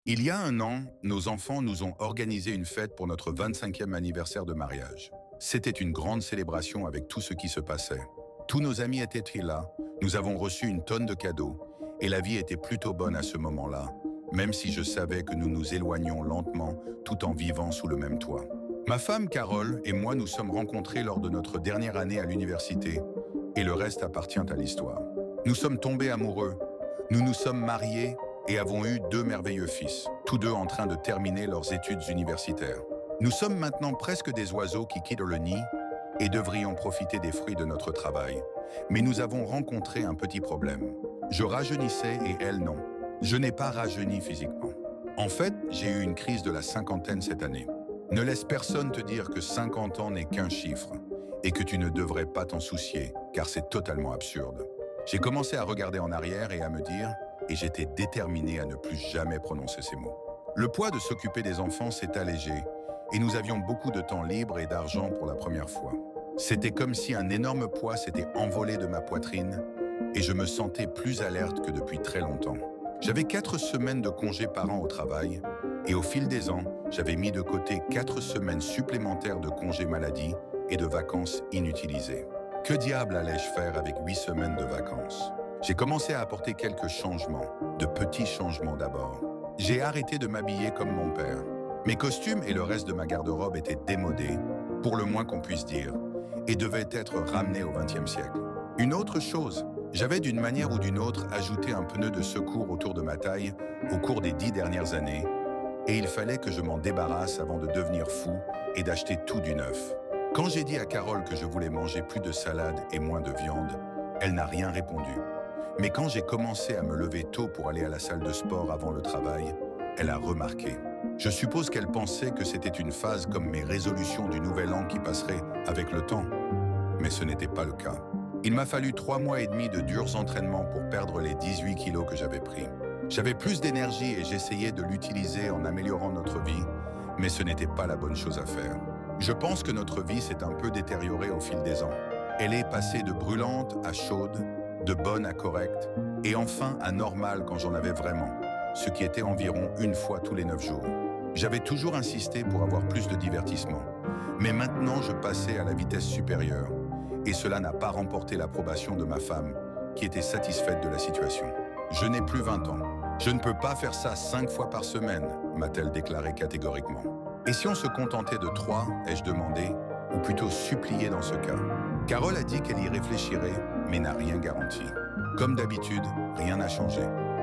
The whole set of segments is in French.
Il y a un an, nos enfants nous ont organisé une fête pour notre 25e anniversaire de mariage. C'était une grande célébration avec tout ce qui se passait. Tous nos amis étaient là, nous avons reçu une tonne de cadeaux, et la vie était plutôt bonne à ce moment-là, même si je savais que nous nous éloignions lentement tout en vivant sous le même toit. Ma femme Carole et moi nous sommes rencontrés lors de notre dernière année à l'université, et le reste appartient à l'histoire. Nous sommes tombés amoureux, nous nous sommes mariés et avons eu 2 merveilleux fils, tous deux en train de terminer leurs études universitaires. Nous sommes maintenant presque des oiseaux qui quittent le nid et devrions profiter des fruits de notre travail. Mais nous avons rencontré un petit problème. Je rajeunissais et elle non. Je n'ai pas rajeuni physiquement. En fait, j'ai eu une crise de la cinquantaine cette année. Ne laisse personne te dire que 50 ans n'est qu'un chiffre et que tu ne devrais pas t'en soucier, car c'est totalement absurde. J'ai commencé à regarder en arrière et à me dire, et j'étais déterminé à ne plus jamais prononcer ces mots. Le poids de s'occuper des enfants s'est allégé et nous avions beaucoup de temps libre et d'argent pour la première fois. C'était comme si un énorme poids s'était envolé de ma poitrine et je me sentais plus alerte que depuis très longtemps. J'avais 4 semaines de congés par an au travail et au fil des ans, j'avais mis de côté 4 semaines supplémentaires de congés maladie et de vacances inutilisées. Que diable allais-je faire avec 8 semaines de vacances? J'ai commencé à apporter quelques changements, de petits changements d'abord. J'ai arrêté de m'habiller comme mon père. Mes costumes et le reste de ma garde-robe étaient démodés, pour le moins qu'on puisse dire, et devaient être ramenés au XXe siècle. Une autre chose, j'avais d'une manière ou d'une autre ajouté un pneu de secours autour de ma taille au cours des 10 dernières années, et il fallait que je m'en débarrasse avant de devenir fou et d'acheter tout du neuf. Quand j'ai dit à Carole que je voulais manger plus de salade et moins de viande, elle n'a rien répondu. Mais quand j'ai commencé à me lever tôt pour aller à la salle de sport avant le travail, elle a remarqué. Je suppose qu'elle pensait que c'était une phase comme mes résolutions du Nouvel An qui passeraient avec le temps. Mais ce n'était pas le cas. Il m'a fallu 3 mois et demi de durs entraînements pour perdre les 18 kilos que j'avais pris. J'avais plus d'énergie et j'essayais de l'utiliser en améliorant notre vie, mais ce n'était pas la bonne chose à faire. Je pense que notre vie s'est un peu détériorée au fil des ans. Elle est passée de brûlante à chaude, de bonne à correcte, et enfin à normale quand j'en avais vraiment, ce qui était environ une fois tous les 9 jours. J'avais toujours insisté pour avoir plus de divertissement, mais maintenant je passais à la vitesse supérieure, et cela n'a pas remporté l'approbation de ma femme, qui était satisfaite de la situation. Je n'ai plus 20 ans. Je ne peux pas faire ça 5 fois par semaine, m'a-t-elle déclaré catégoriquement. Et si on se contentait de 3, ai-je demandé, ou plutôt supplié dans ce cas? Carole a dit qu'elle y réfléchirait, mais n'a rien garanti. Comme d'habitude, rien n'a changé.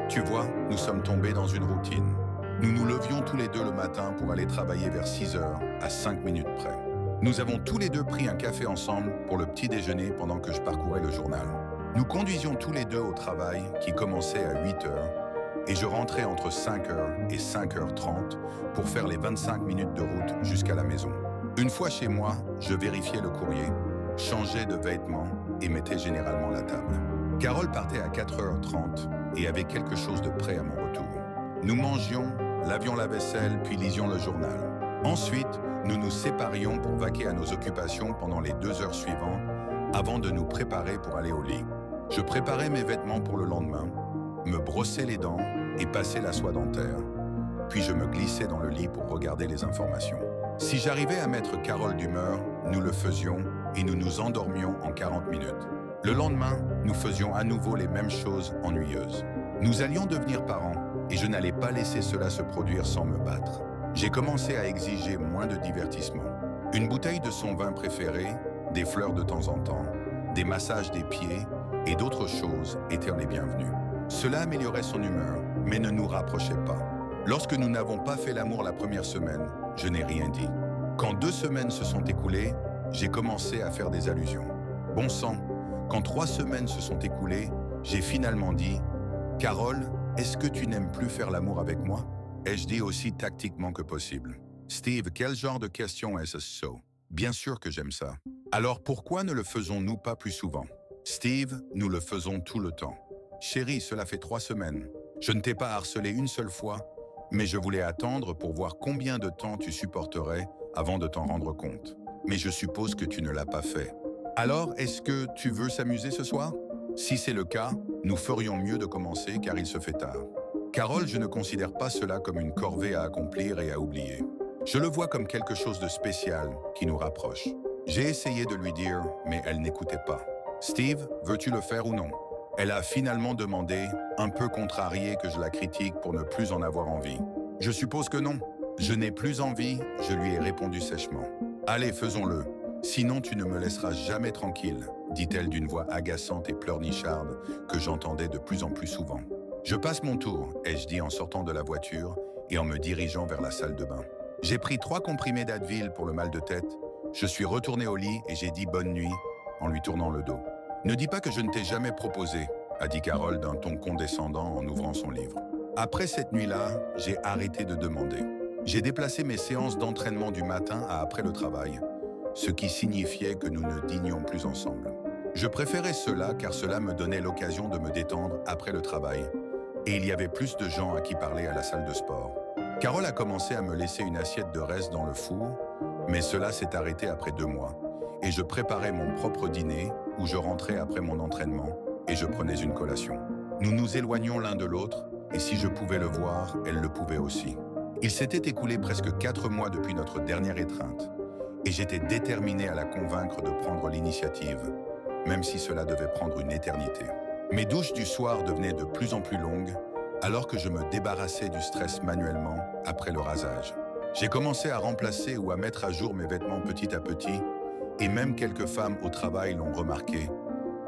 Tu vois, nous sommes tombés dans une routine. Nous nous levions tous les deux le matin pour aller travailler vers 6 heures, à 5 minutes près. Nous avons tous les deux pris un café ensemble pour le petit déjeuner pendant que je parcourais le journal. Nous conduisions tous les deux au travail, qui commençait à 8 heures, et je rentrais entre 5 heures et 5h30 pour faire les 25 minutes de route jusqu'à la maison. Une fois chez moi, je vérifiais le courrier, changeais de vêtements et mettais généralement la table. Carole partait à 4h30 et avait quelque chose de prêt à mon retour. Nous mangions, lavions la vaisselle, puis lisions le journal. Ensuite, nous nous séparions pour vaquer à nos occupations pendant les 2 heures suivantes avant de nous préparer pour aller au lit. Je préparais mes vêtements pour le lendemain, me brossais les dents et passais la soie dentaire. Puis je me glissais dans le lit pour regarder les informations. Si j'arrivais à mettre Carole d'humeur, nous le faisions et nous nous endormions en 40 minutes. Le lendemain, nous faisions à nouveau les mêmes choses ennuyeuses. Nous allions devenir parents et je n'allais pas laisser cela se produire sans me battre. J'ai commencé à exiger moins de divertissement. Une bouteille de son vin préféré, des fleurs de temps en temps, des massages des pieds et d'autres choses étaient les bienvenus. Cela améliorait son humeur, mais ne nous rapprochait pas. Lorsque nous n'avons pas fait l'amour la première semaine, je n'ai rien dit. Quand 2 semaines se sont écoulées, j'ai commencé à faire des allusions. Bon sang, quand 3 semaines se sont écoulées, j'ai finalement dit « Carole, est-ce que tu n'aimes plus faire l'amour avec moi ?» Ai-je dit aussi tactiquement que possible. « Steve, quel genre de question est-ce ça? Bien sûr que j'aime ça. Alors pourquoi ne le faisons-nous pas plus souvent? » Steve, nous le faisons tout le temps. Chérie, cela fait 3 semaines. Je ne t'ai pas harcelé une seule fois, mais je voulais attendre pour voir combien de temps tu supporterais avant de t'en rendre compte. Mais je suppose que tu ne l'as pas fait. Alors, est-ce que tu veux s'amuser ce soir? Si c'est le cas, nous ferions mieux de commencer car il se fait tard. Carole, je ne considère pas cela comme une corvée à accomplir et à oublier. Je le vois comme quelque chose de spécial qui nous rapproche. J'ai essayé de lui dire, mais elle n'écoutait pas. Steve, veux-tu le faire ou non? Elle a finalement demandé, un peu contrariée que je la critique pour ne plus en avoir envie. Je suppose que non. Je n'ai plus envie, je lui ai répondu sèchement. Allez, faisons-le. Sinon, tu ne me laisseras jamais tranquille, dit-elle d'une voix agaçante et pleurnicharde que j'entendais de plus en plus souvent. Je passe mon tour, ai-je dit en sortant de la voiture et en me dirigeant vers la salle de bain. J'ai pris 3 comprimés d'Advil pour le mal de tête. Je suis retourné au lit et j'ai dit bonne nuit en lui tournant le dos. Ne dis pas que je ne t'ai jamais proposé, a dit Carole d'un ton condescendant en ouvrant son livre. Après cette nuit-là, j'ai arrêté de demander. J'ai déplacé mes séances d'entraînement du matin à après le travail, ce qui signifiait que nous ne dînions plus ensemble. Je préférais cela car cela me donnait l'occasion de me détendre après le travail, et il y avait plus de gens à qui parler à la salle de sport. Carole a commencé à me laisser une assiette de reste dans le four, mais cela s'est arrêté après 2 mois, et je préparais mon propre dîner où je rentrais après mon entraînement et je prenais une collation. Nous nous éloignions l'un de l'autre, et si je pouvais le voir, elle le pouvait aussi. Il s'était écoulé presque 4 mois depuis notre dernière étreinte, et j'étais déterminé à la convaincre de prendre l'initiative, même si cela devait prendre une éternité. Mes douches du soir devenaient de plus en plus longues, alors que je me débarrassais du stress manuellement après le rasage. J'ai commencé à remplacer ou à mettre à jour mes vêtements petit à petit, et même quelques femmes au travail l'ont remarqué,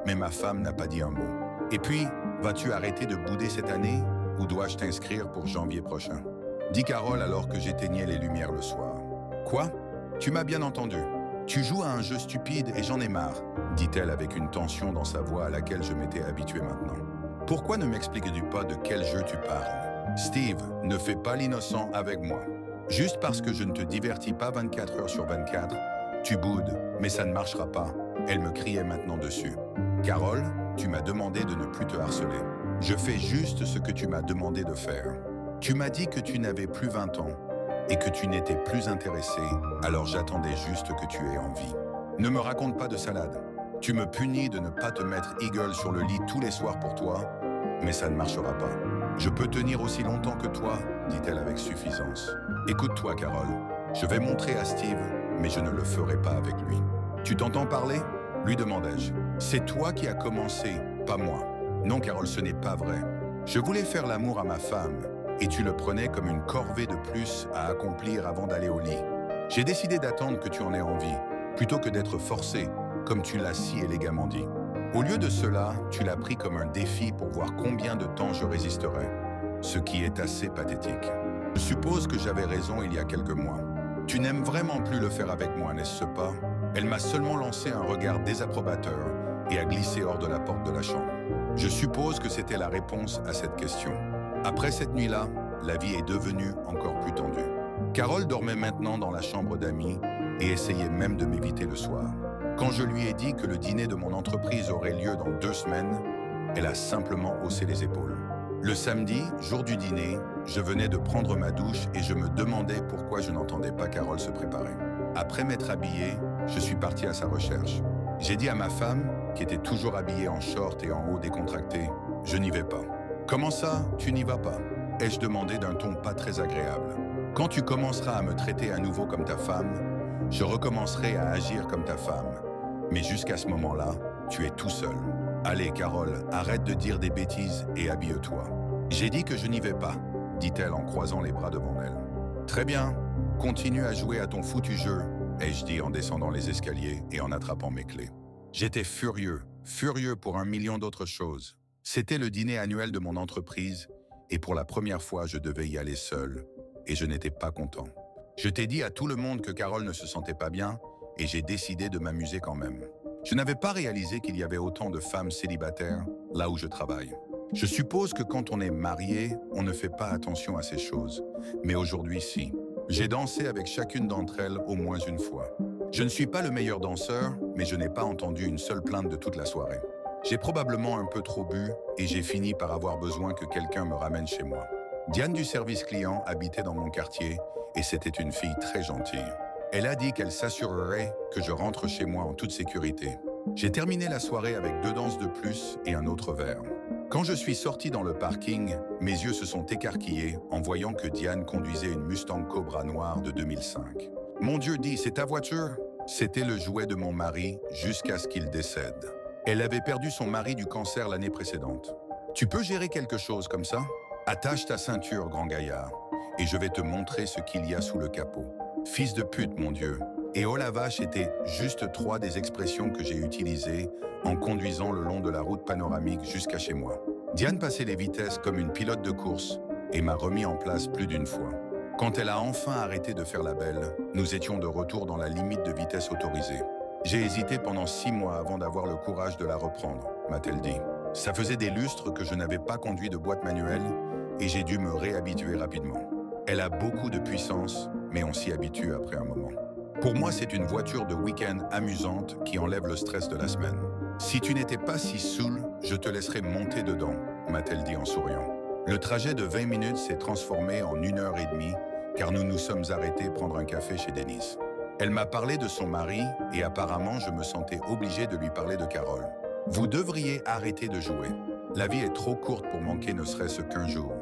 mais ma femme n'a pas dit un mot. Et puis, vas-tu arrêter de bouder cette année, ou dois-je t'inscrire pour janvier prochain? Dit Carole alors que j'éteignais les lumières le soir. Quoi? Tu m'as bien entendu. Tu joues à un jeu stupide et j'en ai marre, dit-elle avec une tension dans sa voix à laquelle je m'étais habitué maintenant. Pourquoi ne m'expliques-tu pas de quel jeu tu parles? Steve, ne fais pas l'innocent avec moi. Juste parce que je ne te divertis pas 24 heures sur 24, tu boudes, mais ça ne marchera pas. Elle me criait maintenant dessus. Carole, tu m'as demandé de ne plus te harceler. Je fais juste ce que tu m'as demandé de faire. Tu m'as dit que tu n'avais plus 20 ans et que tu n'étais plus intéressé, alors j'attendais juste que tu aies envie. Ne me raconte pas de salade. Tu me punis de ne pas te mettre Eagle sur le lit tous les soirs pour toi, mais ça ne marchera pas. Je peux tenir aussi longtemps que toi, dit-elle avec suffisance. Écoute-toi, Carole. Je vais montrer à Steve, mais je ne le ferai pas avec lui. Tu t'entends parler? Lui demandai-je. C'est toi qui as commencé, pas moi. Non, Carole, ce n'est pas vrai. Je voulais faire l'amour à ma femme, et tu le prenais comme une corvée de plus à accomplir avant d'aller au lit. J'ai décidé d'attendre que tu en aies envie, plutôt que d'être forcé, comme tu l'as si élégamment dit. Au lieu de cela, tu l'as pris comme un défi pour voir combien de temps je résisterais, ce qui est assez pathétique. Je suppose que j'avais raison il y a quelques mois. Tu n'aimes vraiment plus le faire avec moi, n'est-ce pas? Elle m'a seulement lancé un regard désapprobateur et a glissé hors de la porte de la chambre. Je suppose que c'était la réponse à cette question. Après cette nuit-là, la vie est devenue encore plus tendue. Carole dormait maintenant dans la chambre d'amis et essayait même de m'éviter le soir. Quand je lui ai dit que le dîner de mon entreprise aurait lieu dans 2 semaines, elle a simplement haussé les épaules. Le samedi, jour du dîner, je venais de prendre ma douche et je me demandais pourquoi je n'entendais pas Carole se préparer. Après m'être habillé, je suis parti à sa recherche. J'ai dit à ma femme, qui était toujours habillée en short et en haut décontracté, « Je n'y vais pas. » « Comment ça, tu n'y vas pas ?» ai-je demandé d'un ton pas très agréable. « Quand tu commenceras à me traiter à nouveau comme ta femme, je recommencerai à agir comme ta femme. Mais jusqu'à ce moment-là, tu es tout seul. Allez, Carole, arrête de dire des bêtises et habille-toi. » « J'ai dit que je n'y vais pas, » dit-elle en croisant les bras devant elle. « Très bien, continue à jouer à ton foutu jeu, » ai-je dit en descendant les escaliers et en attrapant mes clés. J'étais furieux pour 1 million d'autres choses. C'était le dîner annuel de mon entreprise et pour la première fois, je devais y aller seul et je n'étais pas content. Je t'ai dit à tout le monde que Carole ne se sentait pas bien et j'ai décidé de m'amuser quand même. Je n'avais pas réalisé qu'il y avait autant de femmes célibataires là où je travaille. Je suppose que quand on est marié, on ne fait pas attention à ces choses. Mais aujourd'hui, si. J'ai dansé avec chacune d'entre elles au moins une fois. Je ne suis pas le meilleur danseur, mais je n'ai pas entendu une seule plainte de toute la soirée. J'ai probablement un peu trop bu et j'ai fini par avoir besoin que quelqu'un me ramène chez moi. Diane du service client habitait dans mon quartier et c'était une fille très gentille. Elle a dit qu'elle s'assurerait que je rentre chez moi en toute sécurité. J'ai terminé la soirée avec 2 danses de plus et un autre verre. Quand je suis sorti dans le parking, mes yeux se sont écarquillés en voyant que Diane conduisait une Mustang Cobra noire de 2005. Mon Dieu, dis, c'est ta voiture? C'était le jouet de mon mari jusqu'à ce qu'il décède. Elle avait perdu son mari du cancer l'année précédente. Tu peux gérer quelque chose comme ça? Attache ta ceinture, grand gaillard, et je vais te montrer ce qu'il y a sous le capot. Fils de pute, mon Dieu. Et oh la vache étaient juste 3 des expressions que j'ai utilisées en conduisant le long de la route panoramique jusqu'à chez moi. Diane passait les vitesses comme une pilote de course et m'a remis en place plus d'une fois. Quand elle a enfin arrêté de faire la belle, nous étions de retour dans la limite de vitesse autorisée. J'ai hésité pendant 6 mois avant d'avoir le courage de la reprendre, m'a-t-elle dit. Ça faisait des lustres que je n'avais pas conduit de boîte manuelle et j'ai dû me réhabituer rapidement. Elle a beaucoup de puissance, mais on s'y habitue après un moment. Pour moi, c'est une voiture de week-end amusante qui enlève le stress de la semaine. Si tu n'étais pas si saoul, je te laisserais monter dedans, m'a-t-elle dit en souriant. Le trajet de 20 minutes s'est transformé en 1h30 car nous nous sommes arrêtés prendre un café chez Denise. Elle m'a parlé de son mari et apparemment je me sentais obligé de lui parler de Carole. Vous devriez arrêter de jouer. La vie est trop courte pour manquer ne serait-ce qu'un jour.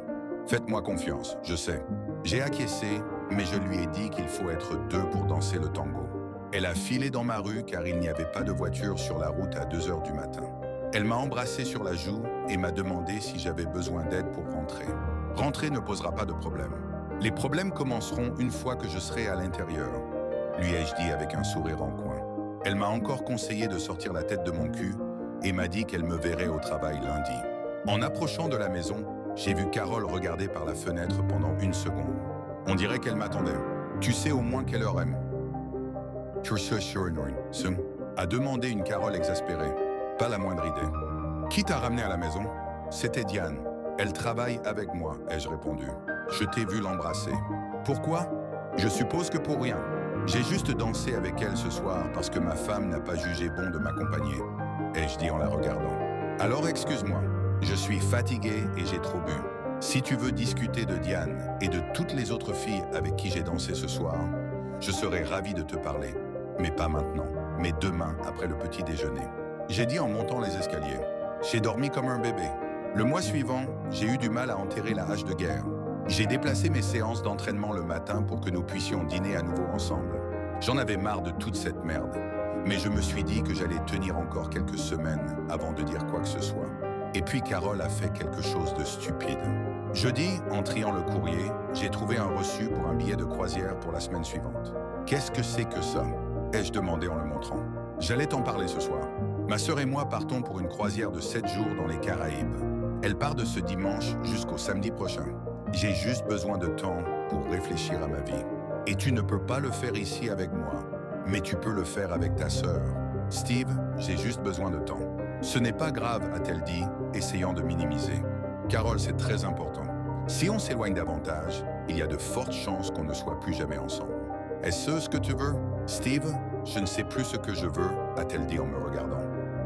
Faites-moi confiance, je sais. J'ai acquiescé, mais je lui ai dit qu'il faut être 2 pour danser le tango. Elle a filé dans ma rue car il n'y avait pas de voiture sur la route à 2h du matin. Elle m'a embrassé sur la joue et m'a demandé si j'avais besoin d'aide pour rentrer. Rentrer ne posera pas de problème. Les problèmes commenceront une fois que je serai à l'intérieur, lui ai-je dit avec un sourire en coin. Elle m'a encore conseillé de sortir la tête de mon cul et m'a dit qu'elle me verrait au travail lundi. En approchant de la maison, j'ai vu Carole regarder par la fenêtre pendant 1 seconde. On dirait qu'elle m'attendait. Tu sais au moins quelle heure est? A demandé une Carole exaspérée. Pas la moindre idée. Qui t'a ramené à la maison? C'était Diane. Elle travaille avec moi, ai-je répondu. Je t'ai vu l'embrasser. Pourquoi? Je suppose que pour rien. J'ai juste dansé avec elle ce soir parce que ma femme n'a pas jugé bon de m'accompagner, ai-je dit en la regardant. Alors excuse-moi, je suis fatigué et j'ai trop bu. Si tu veux discuter de Diane et de toutes les autres filles avec qui j'ai dansé ce soir, je serai ravi de te parler. Mais pas maintenant, mais demain après le petit déjeuner. J'ai dit en montant les escaliers. J'ai dormi comme un bébé. Le mois suivant, j'ai eu du mal à enterrer la hache de guerre. J'ai déplacé mes séances d'entraînement le matin pour que nous puissions dîner à nouveau ensemble. J'en avais marre de toute cette merde. Mais je me suis dit que j'allais tenir encore quelques semaines avant de dire quoi que ce soit. Et puis Carole a fait quelque chose de stupide. Jeudi, en triant le courrier, j'ai trouvé un reçu pour un billet de croisière pour la semaine suivante. Qu'est-ce que c'est que ça? Ai-je demandé en le montrant. J'allais t'en parler ce soir. Ma sœur et moi partons pour une croisière de 7 jours dans les Caraïbes. Elle part de ce dimanche jusqu'au samedi prochain. J'ai juste besoin de temps pour réfléchir à ma vie. Et tu ne peux pas le faire ici avec moi, mais tu peux le faire avec ta sœur. Steve, j'ai juste besoin de temps. Ce n'est pas grave, a-t-elle dit, essayant de minimiser. Carole, c'est très important. Si on s'éloigne davantage, il y a de fortes chances qu'on ne soit plus jamais ensemble. Est-ce ce que tu veux? Steve, je ne sais plus ce que je veux, a-t-elle dit en me regardant.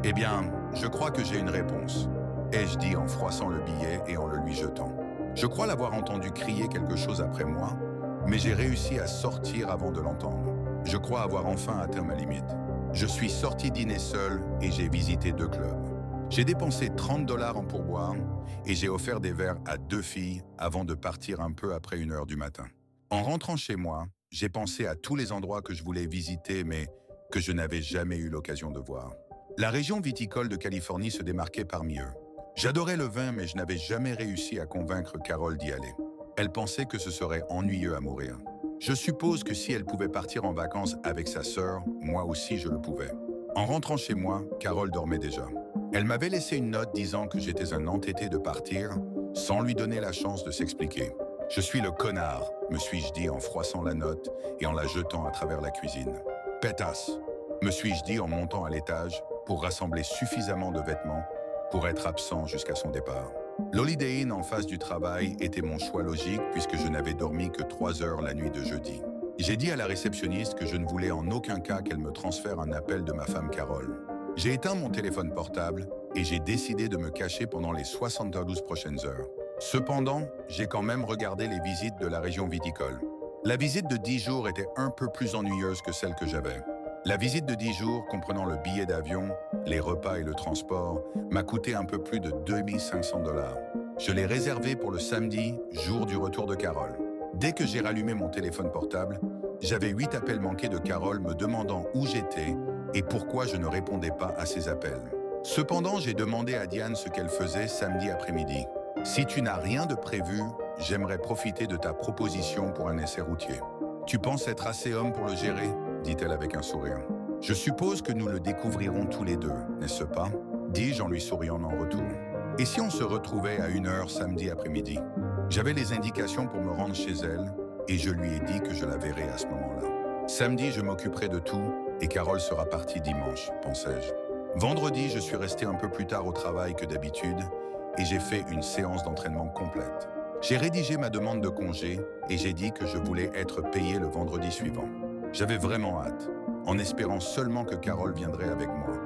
Eh bien, je crois que j'ai une réponse, ai-je dit en froissant le billet et en le lui jetant. Je crois l'avoir entendu crier quelque chose après moi, mais j'ai réussi à sortir avant de l'entendre. Je crois avoir enfin atteint ma limite. Je suis sorti dîner seul et j'ai visité 2 clubs. J'ai dépensé 30 $ en pourboire et j'ai offert des verres à 2 filles avant de partir un peu après 1h du matin. En rentrant chez moi, j'ai pensé à tous les endroits que je voulais visiter mais que je n'avais jamais eu l'occasion de voir. La région viticole de Californie se démarquait parmi eux. J'adorais le vin mais je n'avais jamais réussi à convaincre Carole d'y aller. Elle pensait que ce serait ennuyeux à mourir. Je suppose que si elle pouvait partir en vacances avec sa sœur, moi aussi je le pouvais. En rentrant chez moi, Carole dormait déjà. Elle m'avait laissé une note disant que j'étais un entêté de partir, sans lui donner la chance de s'expliquer. Je suis le connard, me suis-je dit en froissant la note et en la jetant à travers la cuisine. Pétasse, me suis-je dit en montant à l'étage pour rassembler suffisamment de vêtements pour être absent jusqu'à son départ. L'Holiday Inn en face du travail était mon choix logique puisque je n'avais dormi que 3 heures la nuit de jeudi. J'ai dit à la réceptionniste que je ne voulais en aucun cas qu'elle me transfère un appel de ma femme Carole. J'ai éteint mon téléphone portable et j'ai décidé de me cacher pendant les 72 prochaines heures. Cependant, j'ai quand même regardé les visites de la région viticole. La visite de 10 jours était un peu plus ennuyeuse que celle que j'avais. La visite de 10 jours, comprenant le billet d'avion, les repas et le transport, m'a coûté un peu plus de 2500 $. Je l'ai réservé pour le samedi, jour du retour de Carole. Dès que j'ai rallumé mon téléphone portable, j'avais 8 appels manqués de Carole me demandant où j'étais et pourquoi je ne répondais pas à ses appels. Cependant, j'ai demandé à Diane ce qu'elle faisait samedi après-midi. « Si tu n'as rien de prévu, j'aimerais profiter de ta proposition pour un essai routier. Tu penses être assez homme pour le gérer ?» dit-elle avec un sourire. « Je suppose que nous le découvrirons tous les deux, n'est-ce pas ?» dis-je en lui souriant en retour. « Et si on se retrouvait à 1h samedi après-midi ?» J'avais les indications pour me rendre chez elle et je lui ai dit que je la verrais à ce moment-là. Samedi, je m'occuperai de tout et Carole sera partie dimanche, pensais-je. Vendredi, je suis resté un peu plus tard au travail que d'habitude et j'ai fait une séance d'entraînement complète. J'ai rédigé ma demande de congé et j'ai dit que je voulais être payé le vendredi suivant. J'avais vraiment hâte, en espérant seulement que Carole viendrait avec moi.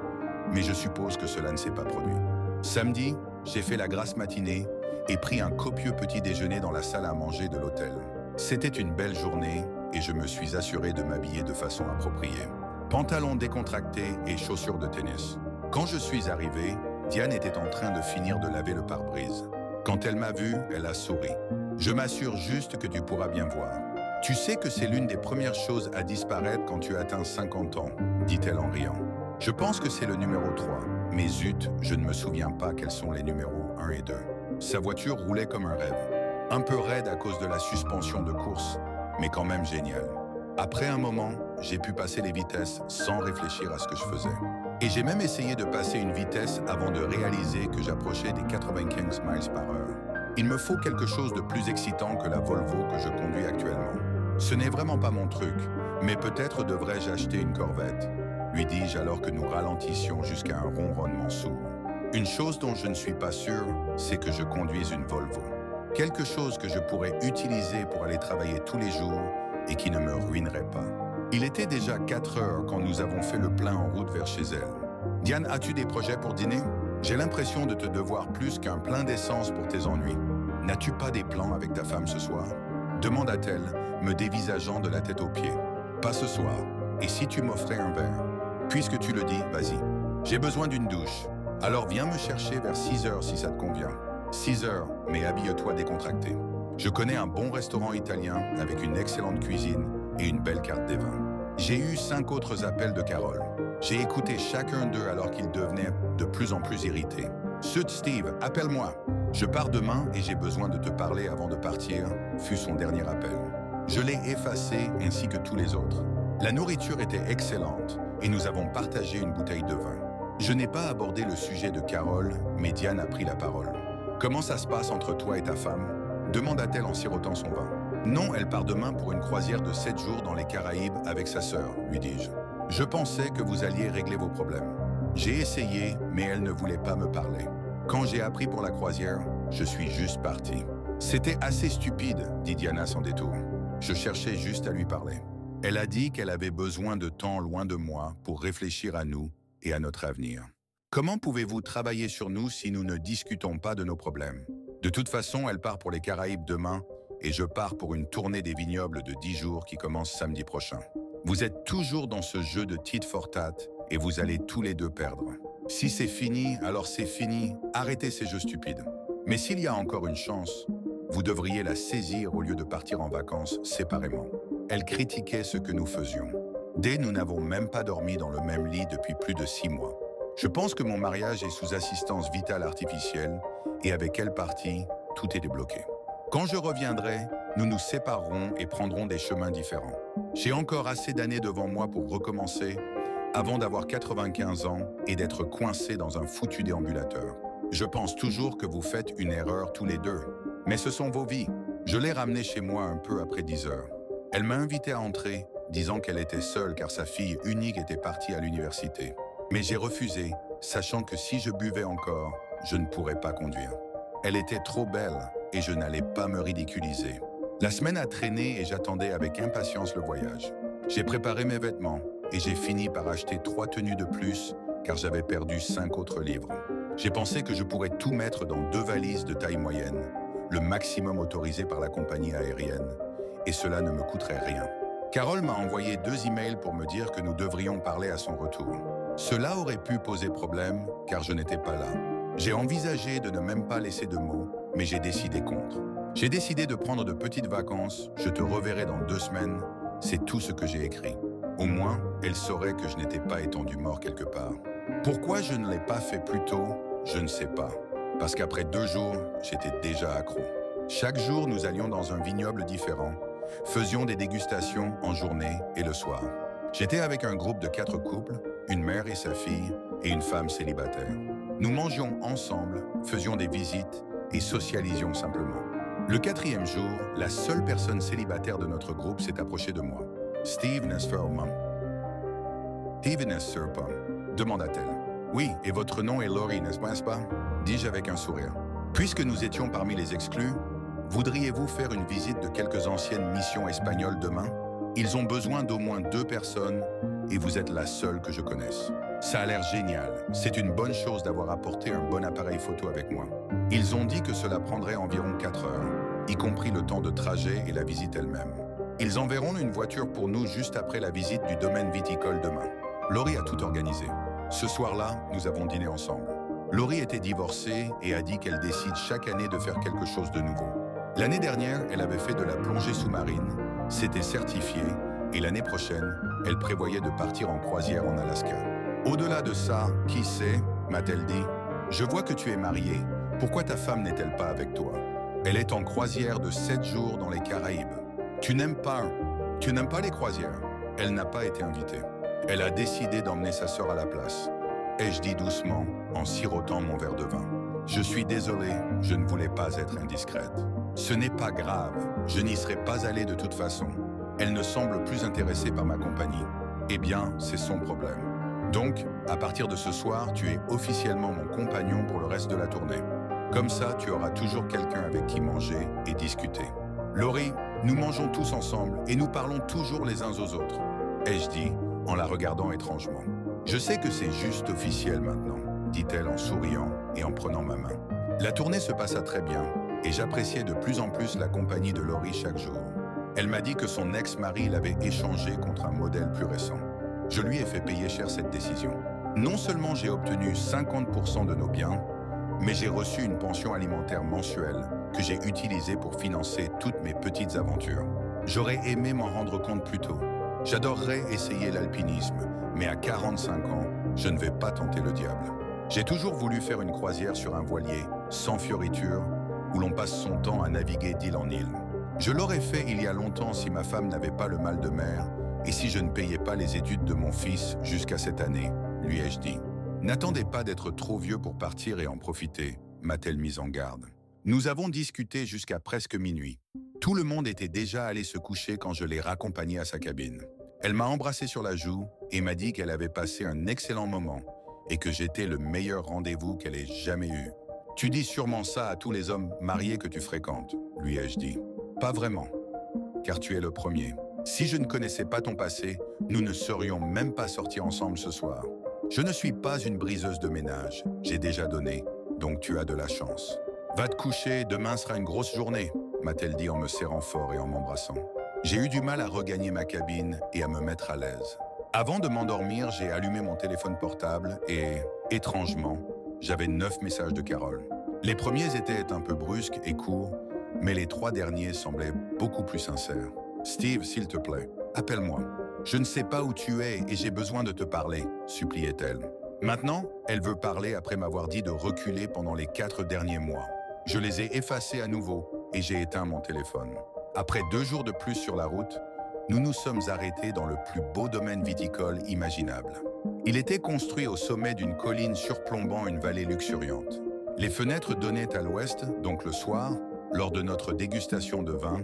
Mais je suppose que cela ne s'est pas produit. Samedi, j'ai fait la grasse matinée et pris un copieux petit déjeuner dans la salle à manger de l'hôtel. C'était une belle journée et je me suis assuré de m'habiller de façon appropriée. Pantalon décontracté et chaussures de tennis. Quand je suis arrivé, Diane était en train de finir de laver le pare-brise. Quand elle m'a vu, elle a souri. « Je m'assure juste que tu pourras bien voir. Tu sais que c'est l'une des premières choses à disparaître quand tu atteins 50 ans, dit-elle en riant. Je pense que c'est le numéro 3, mais zut, je ne me souviens pas quels sont les numéros 1 et 2. Sa voiture roulait comme un rêve. Un peu raide à cause de la suspension de course, mais quand même génial. Après un moment, j'ai pu passer les vitesses sans réfléchir à ce que je faisais. Et j'ai même essayé de passer une vitesse avant de réaliser que j'approchais des 95 miles par heure. Il me faut quelque chose de plus excitant que la Volvo que je conduis actuellement. Ce n'est vraiment pas mon truc, mais peut-être devrais-je acheter une Corvette, lui dis-je alors que nous ralentissions jusqu'à un ronronnement sourd. Une chose dont je ne suis pas sûr, c'est que je conduise une Volvo. Quelque chose que je pourrais utiliser pour aller travailler tous les jours et qui ne me ruinerait pas. Il était déjà 4 heures quand nous avons fait le plein en route vers chez elle. « Diane, as-tu des projets pour dîner? J'ai l'impression de te devoir plus qu'un plein d'essence pour tes ennuis. N'as-tu pas des plans avec ta femme ce soir ?» demanda-t-elle, me dévisageant de la tête aux pieds. « Pas ce soir. Et si tu m'offrais un verre? Puisque tu le dis, vas-y. J'ai besoin d'une douche. Alors viens me chercher vers 6 heures si ça te convient. 6 heures, mais habille-toi décontracté. Je connais un bon restaurant italien avec une excellente cuisine et une belle carte des vins. » J'ai eu 5 autres appels de Carole. J'ai écouté chacun d'eux alors qu'ils devenaient de plus en plus irrités. « Sud Steve, appelle-moi. Je pars demain et j'ai besoin de te parler avant de partir », fut son dernier appel. Je l'ai effacé ainsi que tous les autres. La nourriture était excellente et nous avons partagé une bouteille de vin. Je n'ai pas abordé le sujet de Carole, mais Diane a pris la parole. « Comment ça se passe entre toi et ta femme ?» demanda-t-elle en sirotant son vin. « Non, elle part demain pour une croisière de 7 jours dans les Caraïbes avec sa sœur, lui dis-je. Je pensais que vous alliez régler vos problèmes. J'ai essayé, mais elle ne voulait pas me parler. Quand j'ai appris pour la croisière, je suis juste parti. C'était assez stupide, dit Diana sans détour. Je cherchais juste à lui parler. Elle a dit qu'elle avait besoin de temps loin de moi pour réfléchir à nous et à notre avenir. Comment pouvez-vous travailler sur nous si nous ne discutons pas de nos problèmes? De toute façon, elle part pour les Caraïbes demain et je pars pour une tournée des vignobles de 10 jours qui commence samedi prochain. Vous êtes toujours dans ce jeu de tit for tat et vous allez tous les deux perdre. Si c'est fini, alors c'est fini. Arrêtez ces jeux stupides. Mais s'il y a encore une chance, vous devriez la saisir au lieu de partir en vacances séparément. Elle critiquait ce que nous faisions. Dès nous n'avons même pas dormi dans le même lit depuis plus de 6 mois. Je pense que mon mariage est sous assistance vitale artificielle et avec elle partie, tout est débloqué. Quand je reviendrai, nous nous séparerons et prendrons des chemins différents. J'ai encore assez d'années devant moi pour recommencer avant d'avoir 95 ans et d'être coincé dans un foutu déambulateur. Je pense toujours que vous faites une erreur tous les deux. Mais ce sont vos vies. Je l'ai ramenée chez moi un peu après 10 heures. Elle m'a invité à entrer, disant qu'elle était seule car sa fille unique était partie à l'université. Mais j'ai refusé, sachant que si je buvais encore, je ne pourrais pas conduire. Elle était trop belle et je n'allais pas me ridiculiser. La semaine a traîné et j'attendais avec impatience le voyage. J'ai préparé mes vêtements et j'ai fini par acheter 3 tenues de plus car j'avais perdu 5 autres livres. J'ai pensé que je pourrais tout mettre dans 2 valises de taille moyenne, le maximum autorisé par la compagnie aérienne, et cela ne me coûterait rien. Carole m'a envoyé 2 emails pour me dire que nous devrions parler à son retour. Cela aurait pu poser problème car je n'étais pas là. J'ai envisagé de ne même pas laisser de mots, mais j'ai décidé contre. J'ai décidé de prendre de petites vacances, je te reverrai dans 2 semaines, c'est tout ce que j'ai écrit. Au moins, elle saurait que je n'étais pas étendu mort quelque part. Pourquoi je ne l'ai pas fait plus tôt, je ne sais pas. Parce qu'après 2 jours, j'étais déjà accro. Chaque jour, nous allions dans un vignoble différent, faisions des dégustations en journée et le soir. J'étais avec un groupe de 4 couples, une mère et sa fille, et une femme célibataire. Nous mangions ensemble, faisions des visites et socialisions simplement. Le 4e jour, la seule personne célibataire de notre groupe s'est approchée de moi. Steve Nesferman. Steve Nesferman, demanda-t-elle. Oui, et votre nom est Laurie, n'est-ce pas? Dis-je avec un sourire. Puisque nous étions parmi les exclus, voudriez-vous faire une visite de quelques anciennes missions espagnoles demain? Ils ont besoin d'au moins 2 personnes et vous êtes la seule que je connaisse. Ça a l'air génial. C'est une bonne chose d'avoir apporté un bon appareil photo avec moi. Ils ont dit que cela prendrait environ 4 heures, y compris le temps de trajet et la visite elle-même. Ils enverront une voiture pour nous juste après la visite du domaine viticole demain. Laurie a tout organisé. Ce soir-là, nous avons dîné ensemble. Laurie était divorcée et a dit qu'elle décide chaque année de faire quelque chose de nouveau. L'année dernière, elle avait fait de la plongée sous-marine, s'était certifiée, et l'année prochaine, elle prévoyait de partir en croisière en Alaska. Au-delà de ça, qui sait, m'a-t-elle dit, je vois que tu es marié, pourquoi ta femme n'est-elle pas avec toi? Elle est en croisière de 7 jours dans les Caraïbes. Tu n'aimes pas les croisières? Elle n'a pas été invitée. Elle a décidé d'emmener sa sœur à la place. Ai-je dit doucement, en sirotant mon verre de vin. Je suis désolé, je ne voulais pas être indiscrète. Ce n'est pas grave, je n'y serais pas allé de toute façon. Elle ne semble plus intéressée par ma compagnie. Eh bien, c'est son problème. Donc, à partir de ce soir, tu es officiellement mon compagnon pour le reste de la tournée. Comme ça, tu auras toujours quelqu'un avec qui manger et discuter. Laurie, nous mangeons tous ensemble et nous parlons toujours les uns aux autres. Ai-je dit, en la regardant étrangement. Je sais que c'est juste officiel maintenant, dit-elle en souriant et en prenant ma main. La tournée se passa très bien et j'appréciais de plus en plus la compagnie de Laurie chaque jour. Elle m'a dit que son ex-mari l'avait échangé contre un modèle plus récent. Je lui ai fait payer cher cette décision. Non seulement j'ai obtenu 50% de nos biens, mais j'ai reçu une pension alimentaire mensuelle que j'ai utilisée pour financer toutes mes petites aventures. J'aurais aimé m'en rendre compte plus tôt. J'adorerais essayer l'alpinisme, mais à 45 ans, je ne vais pas tenter le diable. J'ai toujours voulu faire une croisière sur un voilier, sans fioriture, où l'on passe son temps à naviguer d'île en île. Je l'aurais fait il y a longtemps si ma femme n'avait pas le mal de mer et si je ne payais pas les études de mon fils jusqu'à cette année, lui ai-je dit. N'attendez pas d'être trop vieux pour partir et en profiter, m'a-t-elle mise en garde. Nous avons discuté jusqu'à presque minuit. Tout le monde était déjà allé se coucher quand je l'ai raccompagnée à sa cabine. Elle m'a embrassé sur la joue et m'a dit qu'elle avait passé un excellent moment et que j'étais le meilleur rendez-vous qu'elle ait jamais eu. Tu dis sûrement ça à tous les hommes mariés que tu fréquentes, lui ai-je dit. Pas vraiment, car tu es le premier. Si je ne connaissais pas ton passé, nous ne serions même pas sortis ensemble ce soir. Je ne suis pas une briseuse de ménage, j'ai déjà donné, donc tu as de la chance. Va te coucher, demain sera une grosse journée, m'a-t-elle dit en me serrant fort et en m'embrassant. J'ai eu du mal à regagner ma cabine et à me mettre à l'aise. Avant de m'endormir, j'ai allumé mon téléphone portable et, étrangement, j'avais 9 messages de Carole. Les premiers étaient un peu brusques et courts, mais les 3 derniers semblaient beaucoup plus sincères. « Steve, s'il te plaît, appelle-moi. Je ne sais pas où tu es et j'ai besoin de te parler, suppliait-elle. Maintenant, elle veut parler après m'avoir dit de reculer pendant les 4 derniers mois. Je les ai effacés à nouveau et j'ai éteint mon téléphone. Après 2 jours de plus sur la route, nous nous sommes arrêtés dans le plus beau domaine viticole imaginable. Il était construit au sommet d'une colline surplombant une vallée luxuriante. Les fenêtres donnaient à l'ouest, donc le soir, lors de notre dégustation de vin,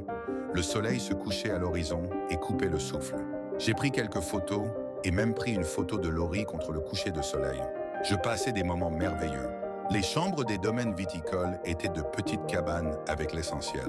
le soleil se couchait à l'horizon et coupait le souffle. J'ai pris quelques photos et même pris une photo de Laurie contre le coucher de soleil. Je passais des moments merveilleux. Les chambres des domaines viticoles étaient de petites cabanes avec l'essentiel.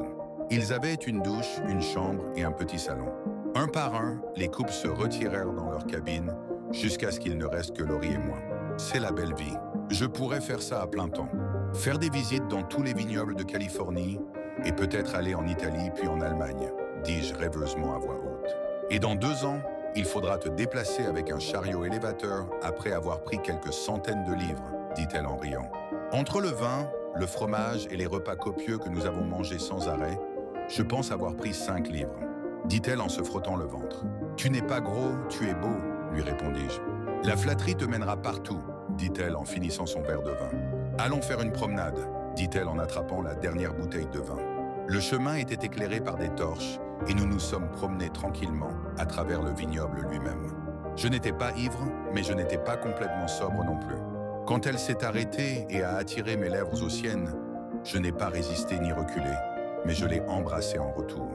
Ils avaient une douche, une chambre et un petit salon. Un par un, les couples se retirèrent dans leur cabine jusqu'à ce qu'il ne reste que Laurie et moi. C'est la belle vie. Je pourrais faire ça à plein temps. Faire des visites dans tous les vignobles de Californie et peut-être aller en Italie puis en Allemagne, dis-je rêveusement à voix haute. Et dans 2 ans, il faudra te déplacer avec un chariot élévateur après avoir pris quelques centaines de livres, dit-elle en riant. Entre le vin, le fromage et les repas copieux que nous avons mangés sans arrêt, je pense avoir pris 5 livres, dit-elle en se frottant le ventre. Tu n'es pas gros, tu es beau, lui répondis-je. La flatterie te mènera partout, dit-elle en finissant son verre de vin. Allons faire une promenade, dit-elle en attrapant la dernière bouteille de vin. Le chemin était éclairé par des torches et nous nous sommes promenés tranquillement à travers le vignoble lui-même. Je n'étais pas ivre, mais je n'étais pas complètement sobre non plus. Quand elle s'est arrêtée et a attiré mes lèvres aux siennes, je n'ai pas résisté ni reculé, mais je l'ai embrassée en retour.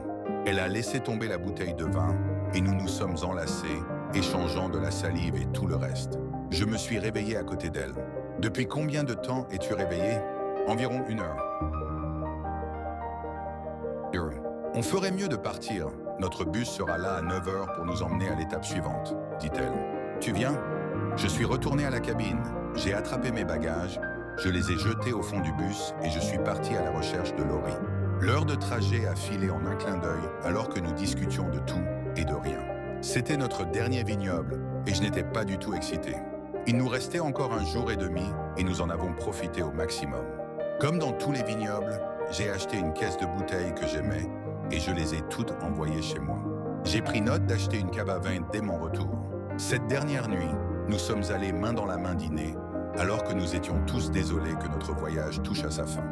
Elle a laissé tomber la bouteille de vin et nous nous sommes enlacés, échangeant de la salive et tout le reste. Je me suis réveillé à côté d'elle. Depuis combien de temps es-tu réveillé? Environ 1 heure. On ferait mieux de partir. Notre bus sera là à 9 heures pour nous emmener à l'étape suivante, dit-elle. Tu viens? Je suis retourné à la cabine, j'ai attrapé mes bagages, je les ai jetés au fond du bus et je suis parti à la recherche de Laurie. L'heure de trajet a filé en un clin d'œil alors que nous discutions de tout et de rien. C'était notre dernier vignoble et je n'étais pas du tout excité. Il nous restait encore 1 jour et demi et nous en avons profité au maximum. Comme dans tous les vignobles, j'ai acheté une caisse de bouteilles que j'aimais et je les ai toutes envoyées chez moi. J'ai pris note d'acheter une cave à vin dès mon retour. Cette dernière nuit, nous sommes allés main dans la main dîner alors que nous étions tous désolés que notre voyage touche à sa fin.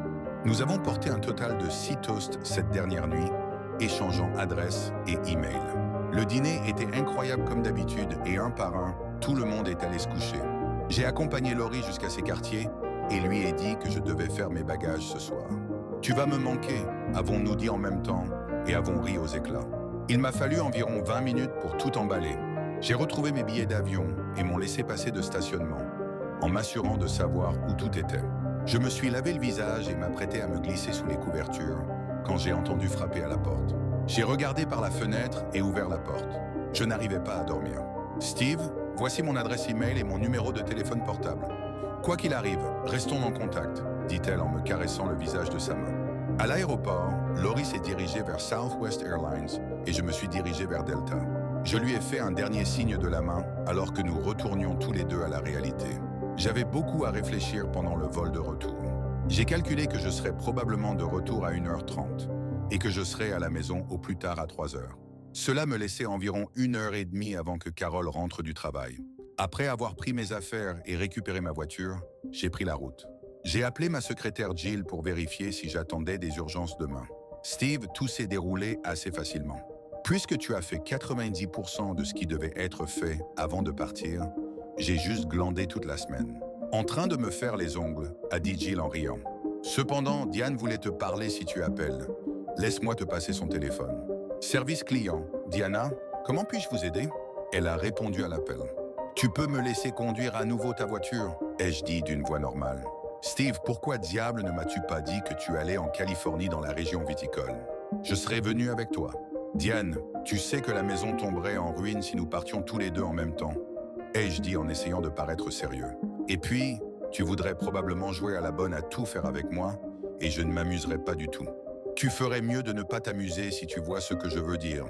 Nous avons porté un total de 6 toasts cette dernière nuit, échangeant adresses et emails. Le dîner était incroyable comme d'habitude et un par un, tout le monde est allé se coucher. J'ai accompagné Laurie jusqu'à ses quartiers et lui ai dit que je devais faire mes bagages ce soir. Tu vas me manquer, avons-nous dit en même temps et avons ri aux éclats. Il m'a fallu environ 20 minutes pour tout emballer. J'ai retrouvé mes billets d'avion et mon laissez-passer de stationnement, en m'assurant de savoir où tout était. Je me suis lavé le visage et m'apprêtais à me glisser sous les couvertures quand j'ai entendu frapper à la porte. J'ai regardé par la fenêtre et ouvert la porte. Je n'arrivais pas à dormir. Steve, voici mon adresse email et mon numéro de téléphone portable. Quoi qu'il arrive, restons en contact, dit-elle en me caressant le visage de sa main. À l'aéroport, Laurie s'est dirigée vers Southwest Airlines et je me suis dirigé vers Delta. Je lui ai fait un dernier signe de la main alors que nous retournions tous les deux à la réalité. J'avais beaucoup à réfléchir pendant le vol de retour. J'ai calculé que je serais probablement de retour à 1h30 et que je serais à la maison au plus tard à 3h. Cela me laissait environ 1h30 avant que Carole rentre du travail. Après avoir pris mes affaires et récupéré ma voiture, j'ai pris la route. J'ai appelé ma secrétaire Jill pour vérifier si j'attendais des urgences demain. Steve, tout s'est déroulé assez facilement. Puisque tu as fait 90% de ce qui devait être fait avant de partir, j'ai juste glandé toute la semaine. En train de me faire les ongles, a dit Jill en riant. Cependant, Diane voulait te parler si tu appelles. Laisse-moi te passer son téléphone. Service client. Diana, comment puis-je vous aider? Elle a répondu à l'appel. Tu peux me laisser conduire à nouveau ta voiture? Ai-je dit d'une voix normale. Steve, pourquoi diable ne m'as-tu pas dit que tu allais en Californie dans la région viticole? Je serais venu avec toi. Diane, tu sais que la maison tomberait en ruine si nous partions tous les deux en même temps. Ai-je dit en essayant de paraître sérieux. Et puis, tu voudrais probablement jouer à la bonne à tout faire avec moi, et je ne m'amuserais pas du tout. Tu ferais mieux de ne pas t'amuser si tu vois ce que je veux dire,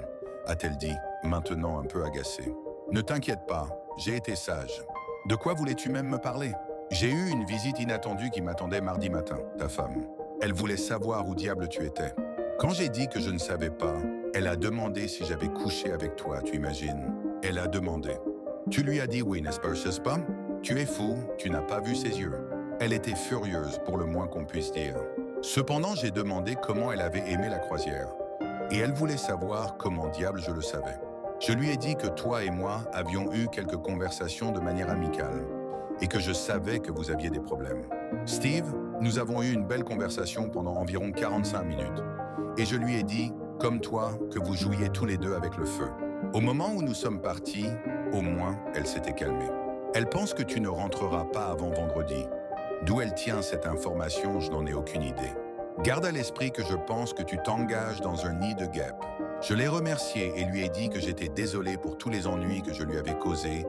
a-t-elle dit, maintenant un peu agacée. Ne t'inquiète pas, j'ai été sage. De quoi voulais-tu même me parler? J'ai eu une visite inattendue qui m'attendait mardi matin, ta femme. Elle voulait savoir où diable tu étais. Quand j'ai dit que je ne savais pas, elle a demandé si j'avais couché avec toi, tu imagines? Elle a demandé. Tu lui as dit oui, n'est-ce pas? Tu es fou, tu n'as pas vu ses yeux. Elle était furieuse, pour le moins qu'on puisse dire. Cependant, j'ai demandé comment elle avait aimé la croisière. Et elle voulait savoir comment diable je le savais. Je lui ai dit que toi et moi avions eu quelques conversations de manière amicale et que je savais que vous aviez des problèmes. Steve, nous avons eu une belle conversation pendant environ 45 minutes. Et je lui ai dit, comme toi, que vous jouiez tous les deux avec le feu. Au moment où nous sommes partis, au moins, elle s'était calmée. Elle pense que tu ne rentreras pas avant vendredi. D'où elle tient cette information, je n'en ai aucune idée. Garde à l'esprit que je pense que tu t'engages dans un nid de guêpes. Je l'ai remercié et lui ai dit que j'étais désolé pour tous les ennuis que je lui avais causés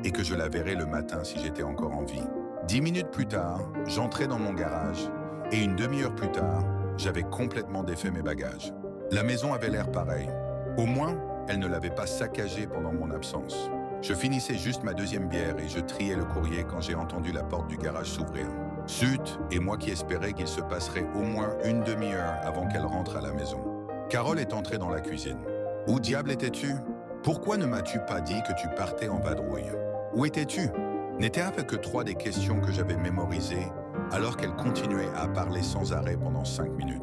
et que je la verrais le matin si j'étais encore en vie. 10 minutes plus tard, j'entrais dans mon garage et une demi-heure plus tard, j'avais complètement défait mes bagages. La maison avait l'air pareil. Au moins, elle ne l'avait pas saccagé pendant mon absence. Je finissais juste ma deuxième bière et je triais le courrier quand j'ai entendu la porte du garage s'ouvrir. Zut, et moi qui espérais qu'il se passerait au moins une demi-heure avant qu'elle rentre à la maison. Carole est entrée dans la cuisine. Où diable étais-tu? Pourquoi ne m'as-tu pas dit que tu partais en vadrouille? Où étais-tu? N'étaient que trois des questions que j'avais mémorisées alors qu'elle continuait à parler sans arrêt pendant 5 minutes.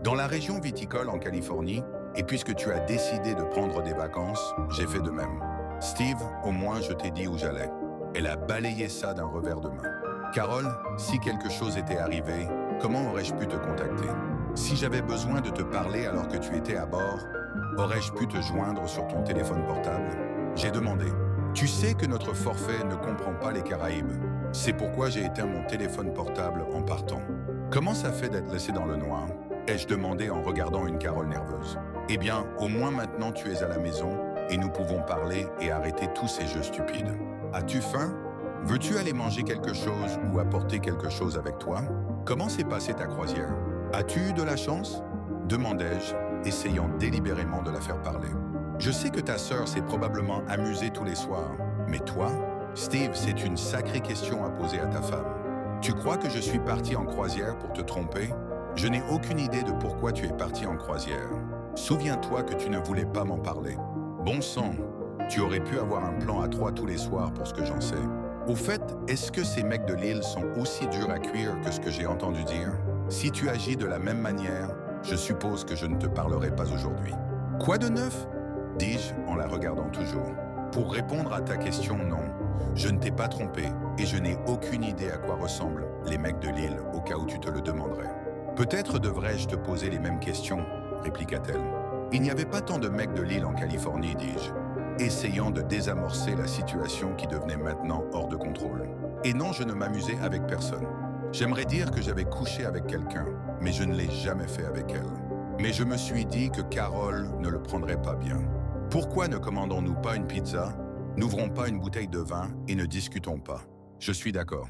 Dans la région viticole en Californie, et puisque tu as décidé de prendre des vacances, j'ai fait de même. Steve, au moins je t'ai dit où j'allais. Elle a balayé ça d'un revers de main. Carole, si quelque chose était arrivé, comment aurais-je pu te contacter? Si j'avais besoin de te parler alors que tu étais à bord, aurais-je pu te joindre sur ton téléphone portable? J'ai demandé. Tu sais que notre forfait ne comprend pas les Caraïbes. C'est pourquoi j'ai éteint mon téléphone portable en partant. Comment ça fait d'être laissé dans le noir? Ai-je demandé en regardant une Carole nerveuse. Eh bien, au moins maintenant tu es à la maison et nous pouvons parler et arrêter tous ces jeux stupides. As-tu faim? Veux-tu aller manger quelque chose ou apporter quelque chose avec toi? Comment s'est passée ta croisière? As-tu eu de la chance? Demandai-je, essayant délibérément de la faire parler. Je sais que ta sœur s'est probablement amusée tous les soirs, mais toi, Steve, c'est une sacrée question à poser à ta femme. Tu crois que je suis parti en croisière pour te tromper? Je n'ai aucune idée de pourquoi tu es parti en croisière. Souviens-toi que tu ne voulais pas m'en parler. Bon sang, tu aurais pu avoir un plan à 3 tous les soirs pour ce que j'en sais. Au fait, est-ce que ces mecs de l'île sont aussi durs à cuire que ce que j'ai entendu dire? Si tu agis de la même manière, je suppose que je ne te parlerai pas aujourd'hui. Quoi de neuf? Dis-je en la regardant toujours. Pour répondre à ta question, non. Je ne t'ai pas trompé et je n'ai aucune idée à quoi ressemblent les mecs de l'île au cas où tu te le demanderais. Peut-être devrais-je te poser les mêmes questions, répliqua-t-elle. Il n'y avait pas tant de mecs de l'île en Californie, dis-je, essayant de désamorcer la situation qui devenait maintenant hors de contrôle. Et non, je ne m'amusais avec personne. J'aimerais dire que j'avais couché avec quelqu'un, mais je ne l'ai jamais fait avec elle. Mais je me suis dit que Carole ne le prendrait pas bien. Pourquoi ne commandons-nous pas une pizza, n'ouvrons pas une bouteille de vin et ne discutons pas? Je suis d'accord.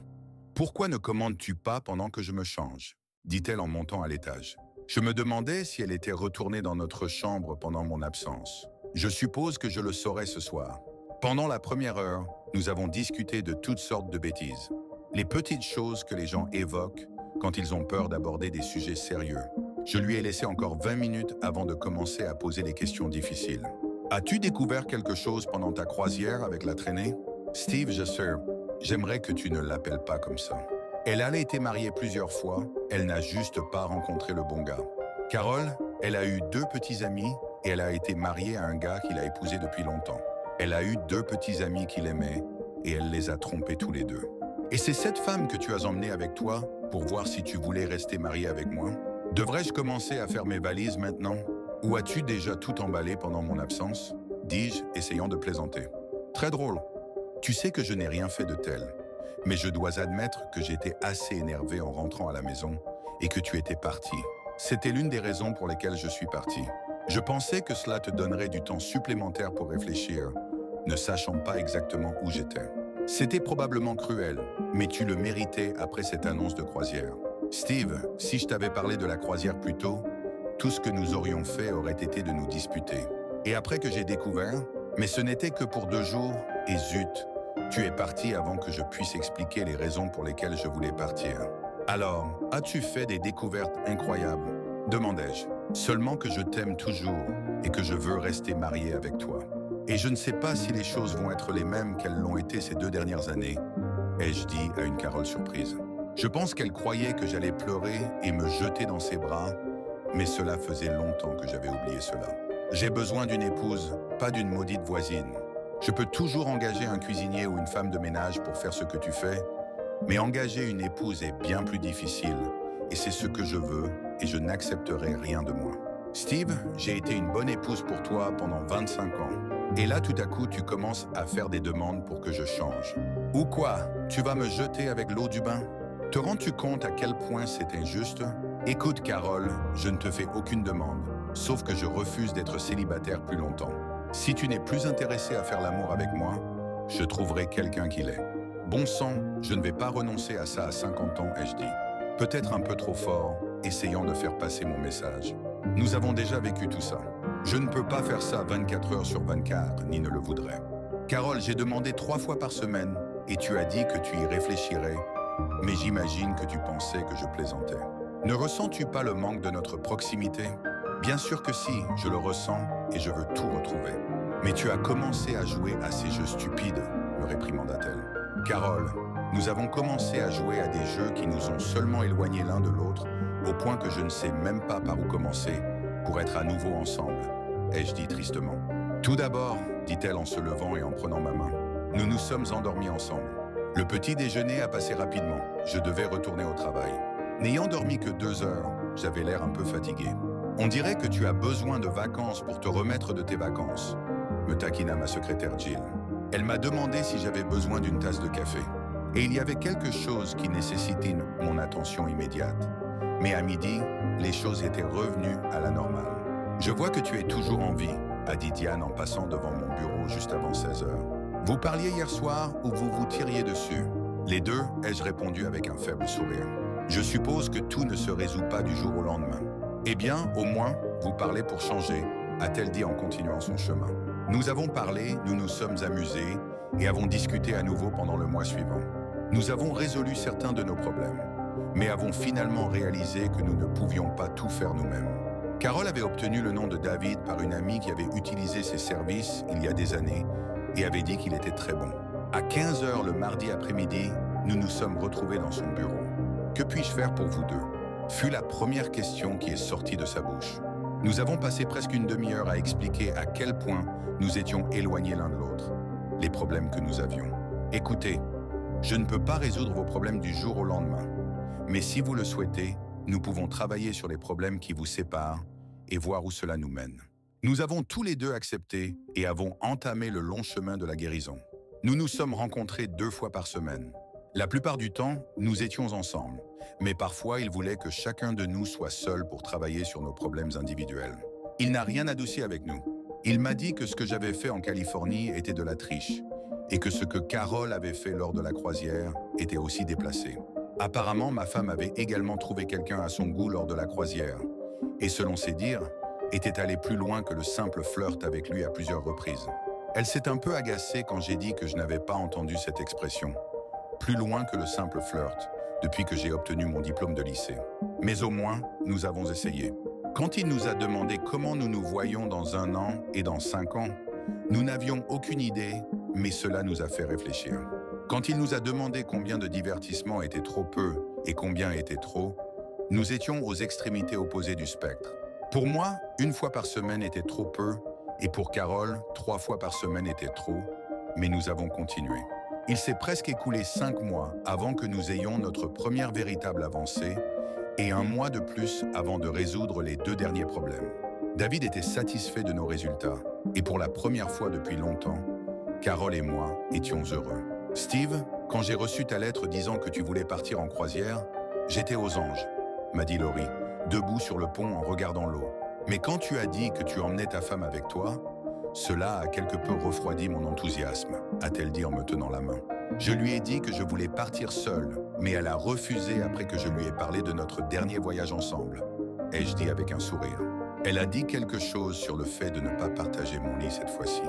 Pourquoi ne commandes-tu pas pendant que je me change? Dit-elle en montant à l'étage. Je me demandais si elle était retournée dans notre chambre pendant mon absence. Je suppose que je le saurai ce soir. Pendant la première heure, nous avons discuté de toutes sortes de bêtises. Les petites choses que les gens évoquent quand ils ont peur d'aborder des sujets sérieux. Je lui ai laissé encore 20 minutes avant de commencer à poser les questions difficiles. As-tu découvert quelque chose pendant ta croisière avec la traînée? Steve, j'aimerais que tu ne l'appelles pas comme ça. Elle a été mariée plusieurs fois, elle n'a juste pas rencontré le bon gars. Carole, elle a eu 2 petits amis et elle a été mariée à un gars qu'il a épousé depuis longtemps. Elle a eu 2 petits amis qu'il aimait et elle les a trompés tous les 2. Et c'est cette femme que tu as emmenée avec toi pour voir si tu voulais rester marié avec moi? Devrais-je commencer à faire mes valises maintenant? Ou as-tu déjà tout emballé pendant mon absence? Dis-je, essayant de plaisanter. Très drôle. Tu sais que je n'ai rien fait de tel. Mais je dois admettre que j'étais assez énervé en rentrant à la maison et que tu étais parti. C'était l'une des raisons pour lesquelles je suis parti. Je pensais que cela te donnerait du temps supplémentaire pour réfléchir, ne sachant pas exactement où j'étais. C'était probablement cruel, mais tu le méritais après cette annonce de croisière. Steve, si je t'avais parlé de la croisière plus tôt, tout ce que nous aurions fait aurait été de nous disputer. Et après que j'ai découvert, mais ce n'était que pour 2 jours, et zut, tu es parti avant que je puisse expliquer les raisons pour lesquelles je voulais partir. Alors, as-tu fait des découvertes incroyables? Demandai-je. Seulement que je t'aime toujours et que je veux rester marié avec toi. Et je ne sais pas si les choses vont être les mêmes qu'elles l'ont été ces 2 dernières années, ai-je dit à une Carole surprise. Je pense qu'elle croyait que j'allais pleurer et me jeter dans ses bras, mais cela faisait longtemps que j'avais oublié cela. J'ai besoin d'une épouse, pas d'une maudite voisine. Je peux toujours engager un cuisinier ou une femme de ménage pour faire ce que tu fais, mais engager une épouse est bien plus difficile, et c'est ce que je veux, et je n'accepterai rien de moi. Steve, j'ai été une bonne épouse pour toi pendant 25 ans, et là tout à coup tu commences à faire des demandes pour que je change. Ou quoi? Tu vas me jeter avec l'eau du bain? Te rends-tu compte à quel point c'est injuste? Écoute Carole, je ne te fais aucune demande, sauf que je refuse d'être célibataire plus longtemps. Si tu n'es plus intéressé à faire l'amour avec moi, je trouverai quelqu'un qui l'est. Bon sang, je ne vais pas renoncer à ça à 50 ans, ai-je dit. Peut-être un peu trop fort, essayant de faire passer mon message. Nous avons déjà vécu tout ça. Je ne peux pas faire ça 24 heures sur 24, ni ne le voudrais. Carole, j'ai demandé 3 fois par semaine et tu as dit que tu y réfléchirais, mais j'imagine que tu pensais que je plaisantais. Ne ressens-tu pas le manque de notre proximité? Bien sûr que si, je le ressens et je veux tout retrouver. Mais tu as commencé à jouer à ces jeux stupides, me réprimanda-t-elle. Carole, nous avons commencé à jouer à des jeux qui nous ont seulement éloignés l'un de l'autre, au point que je ne sais même pas par où commencer pour être à nouveau ensemble, ai-je dit tristement. Tout d'abord, dit-elle en se levant et en prenant ma main, nous nous sommes endormis ensemble. Le petit déjeuner a passé rapidement, je devais retourner au travail. N'ayant dormi que 2 heures, j'avais l'air un peu fatigué. On dirait que tu as besoin de vacances pour te remettre de tes vacances, me taquina ma secrétaire Jill. Elle m'a demandé si j'avais besoin d'une tasse de café. Et il y avait quelque chose qui nécessitait mon attention immédiate. Mais à midi, les choses étaient revenues à la normale. Je vois que tu es toujours en vie, a dit Diane en passant devant mon bureau juste avant 16 heures. Vous parliez hier soir ou vous vous tiriez dessus? Les deux, ai-je répondu avec un faible sourire. Je suppose que tout ne se résout pas du jour au lendemain. Eh bien, au moins, vous parlez pour changer, a-t-elle dit en continuant son chemin. Nous avons parlé, nous nous sommes amusés et avons discuté à nouveau pendant le mois suivant. Nous avons résolu certains de nos problèmes, mais avons finalement réalisé que nous ne pouvions pas tout faire nous-mêmes. Carole avait obtenu le nom de David par une amie qui avait utilisé ses services il y a des années et avait dit qu'il était très bon. À 15 heures le mardi après-midi, nous nous sommes retrouvés dans son bureau. « Que puis-je faire pour vous deux ?» fut la première question qui est sortie de sa bouche. Nous avons passé presque une demi-heure à expliquer à quel point nous étions éloignés l'un de l'autre, les problèmes que nous avions. Écoutez, je ne peux pas résoudre vos problèmes du jour au lendemain, mais si vous le souhaitez, nous pouvons travailler sur les problèmes qui vous séparent et voir où cela nous mène. Nous avons tous les deux accepté et avons entamé le long chemin de la guérison. Nous nous sommes rencontrés 2 fois par semaine. La plupart du temps, nous étions ensemble, mais parfois il voulait que chacun de nous soit seul pour travailler sur nos problèmes individuels. Il n'a rien adouci avec nous. Il m'a dit que ce que j'avais fait en Californie était de la triche, et que ce que Carole avait fait lors de la croisière était aussi déplacé. Apparemment, ma femme avait également trouvé quelqu'un à son goût lors de la croisière, et selon ses dires, était allée plus loin que le simple flirt avec lui à plusieurs reprises. Elle s'est un peu agacée quand j'ai dit que je n'avais pas entendu cette expression. Plus loin que le simple flirt, depuis que j'ai obtenu mon diplôme de lycée. Mais au moins, nous avons essayé. Quand il nous a demandé comment nous nous voyons dans 1 an et dans 5 ans, nous n'avions aucune idée, mais cela nous a fait réfléchir. Quand il nous a demandé combien de divertissements était trop peu et combien était trop, nous étions aux extrémités opposées du spectre. Pour moi, 1 fois par semaine était trop peu, et pour Carole, 3 fois par semaine était trop, mais nous avons continué. Il s'est presque écoulé 5 mois avant que nous ayons notre première véritable avancée et 1 mois de plus avant de résoudre les 2 derniers problèmes. David était satisfait de nos résultats et pour la première fois depuis longtemps, Carole et moi étions heureux. Steve, quand j'ai reçu ta lettre disant que tu voulais partir en croisière, j'étais aux anges, m'a dit Laurie, debout sur le pont en regardant l'eau. Mais quand tu as dit que tu emmenais ta femme avec toi, cela a quelque peu refroidi mon enthousiasme, a-t-elle dit en me tenant la main. Je lui ai dit que je voulais partir seule, mais elle a refusé après que je lui ai parlé de notre dernier voyage ensemble, ai-je dit avec un sourire. Elle a dit quelque chose sur le fait de ne pas partager mon lit cette fois-ci.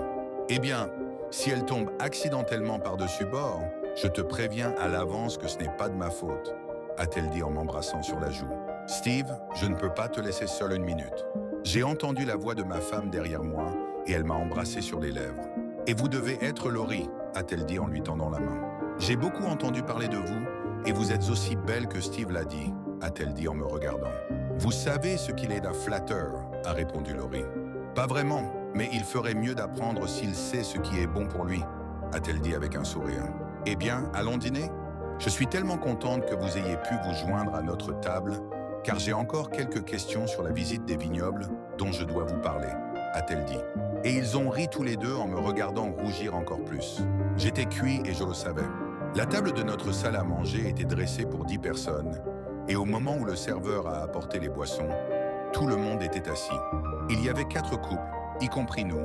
Eh bien, si elle tombe accidentellement par-dessus bord, je te préviens à l'avance que ce n'est pas de ma faute, a-t-elle dit en m'embrassant sur la joue. Steve, je ne peux pas te laisser seul 1 minute. J'ai entendu la voix de ma femme derrière moi et elle m'a embrassé sur les lèvres. Et vous devez être Laurie, a-t-elle dit en lui tendant la main. J'ai beaucoup entendu parler de vous et vous êtes aussi belle que Steve l'a dit, a-t-elle dit en me regardant. Vous savez ce qu'il est d'un flatteur, a répondu Laurie. Pas vraiment, mais il ferait mieux d'apprendre s'il sait ce qui est bon pour lui, a-t-elle dit avec un sourire. Eh bien, allons dîner? Je suis tellement contente que vous ayez pu vous joindre à notre table, car j'ai encore quelques questions sur la visite des vignobles dont je dois vous parler, a-t-elle dit. Et ils ont ri tous les deux en me regardant rougir encore plus. J'étais cuit et je le savais. La table de notre salle à manger était dressée pour 10 personnes, et au moment où le serveur a apporté les boissons, tout le monde était assis. Il y avait 4 couples, y compris nous,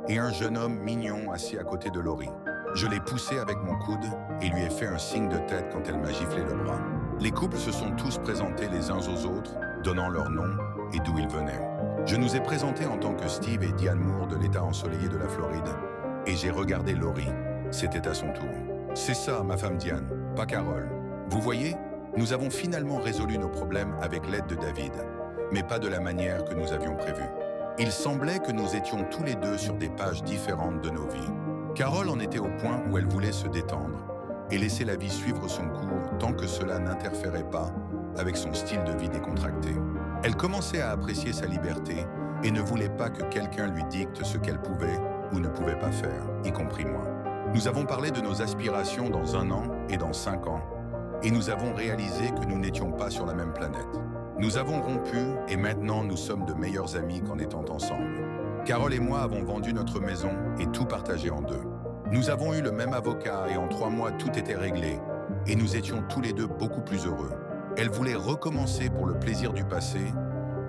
et un jeune homme mignon assis à côté de Laurie. Je l'ai poussé avec mon coude et lui ai fait un signe de tête quand elle m'a giflé le bras. Les couples se sont tous présentés les uns aux autres, donnant leur nom et d'où ils venaient. Je nous ai présentés en tant que Steve et Diane Moore de l'État ensoleillé de la Floride, et j'ai regardé Laurie. C'était à son tour. C'est ça, ma femme Diane, pas Carole. Vous voyez, nous avons finalement résolu nos problèmes avec l'aide de David, mais pas de la manière que nous avions prévu. Il semblait que nous étions tous les deux sur des pages différentes de nos vies. Carole en était au point où elle voulait se détendre et laisser la vie suivre son cours tant que cela n'interférait pas avec son style de vie décontracté. Elle commençait à apprécier sa liberté et ne voulait pas que quelqu'un lui dicte ce qu'elle pouvait ou ne pouvait pas faire, y compris moi. Nous avons parlé de nos aspirations dans 1 an et dans 5 ans, et nous avons réalisé que nous n'étions pas sur la même planète. Nous avons rompu et maintenant nous sommes de meilleurs amis qu'en étant ensemble. Carole et moi avons vendu notre maison et tout partagé en 2. Nous avons eu le même avocat et en 3 mois tout était réglé et nous étions tous les deux beaucoup plus heureux. Elle voulait recommencer pour le plaisir du passé,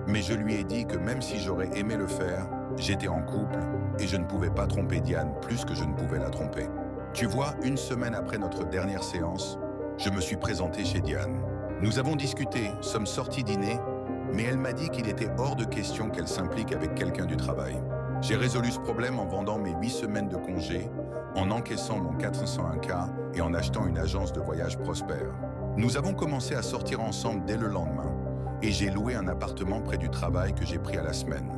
mais je lui ai dit que même si j'aurais aimé le faire, j'étais en couple et je ne pouvais pas tromper Diane plus que je ne pouvais la tromper. Tu vois, 1 semaine après notre dernière séance, je me suis présenté chez Diane. Nous avons discuté, sommes sortis dîner, mais elle m'a dit qu'il était hors de question qu'elle s'implique avec quelqu'un du travail. J'ai résolu ce problème en vendant mes 8 semaines de congé, en encaissant mon 401K et en achetant une agence de voyage prospère. Nous avons commencé à sortir ensemble dès le lendemain et j'ai loué un appartement près du travail que j'ai pris à la semaine.